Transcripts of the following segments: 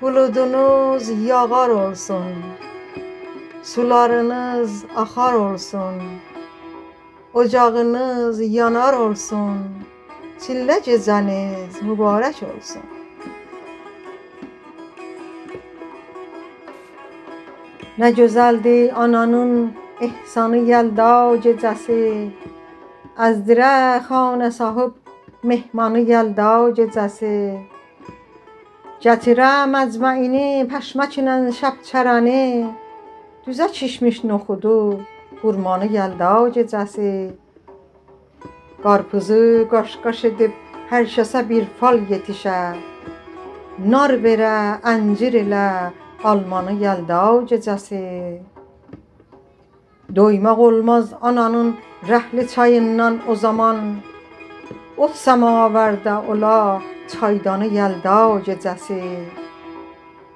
Buludunuz yağar olsun, sularınız akar olsun, ocağınız yanar olsun, çillə gecəniz mübarək olsun. Nə gözəldir ananın ehsanı yəlda gecəsi, əzdirə xanə sahib mehmanı yəlda gecəsi. Gətirə məcməini pəşməklə şəbçərəni, düzə kişmiş noxudu xurmanı yəlda gecəsi. Qarpızı qaş-qaş edib hər kəsə bir fal yetişə, nar verə, əncir elə almanı yəlda gecəsi. Doymaq olmaz ananın rəhli çayından o zaman, ot səmavərdə ola çaydanı yəlda gecəsi.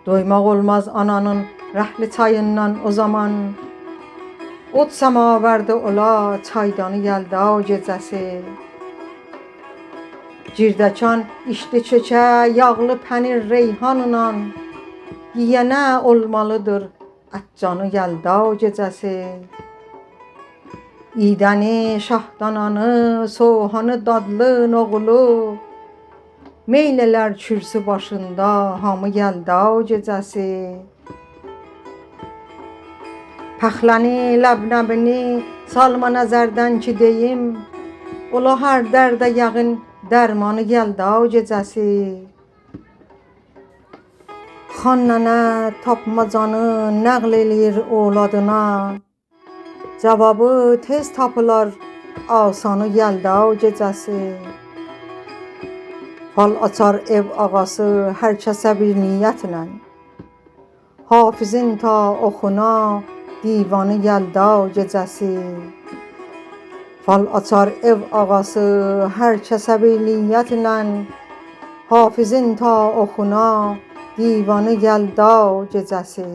Doymaq olmaz ananın rəhli çayından o zaman, ot səmavərdə ola çaydanı yəlda gecəsi. Girdəkan içdi çökə yağlı pənir reyhanla, yeyənə olmalıdır ətcanı yəlda gecəsi. İydəni, şahdananı, soğanı dadlı noğulu, meyl elər kürsü başında hamı yəlda gecəsi. Pəxləni, ləbnəbini salma nəzərdən ki deyim, ola hər dərdə yəqin dərmanı yəlda gecəsi. Xan nənə tapmacanı nəql eləyir oladına, cavabı tez tapılar asanı yəlda gecəsi. Fal açar ev ağası hər kəsə bir niyyətlə, hafizin ta oxuna divanı yəlda gecəsi. Fal açar ev ağası hər kəsə bir niyyətlə, hafizin ta oxuna divanı yəlda gecəsi.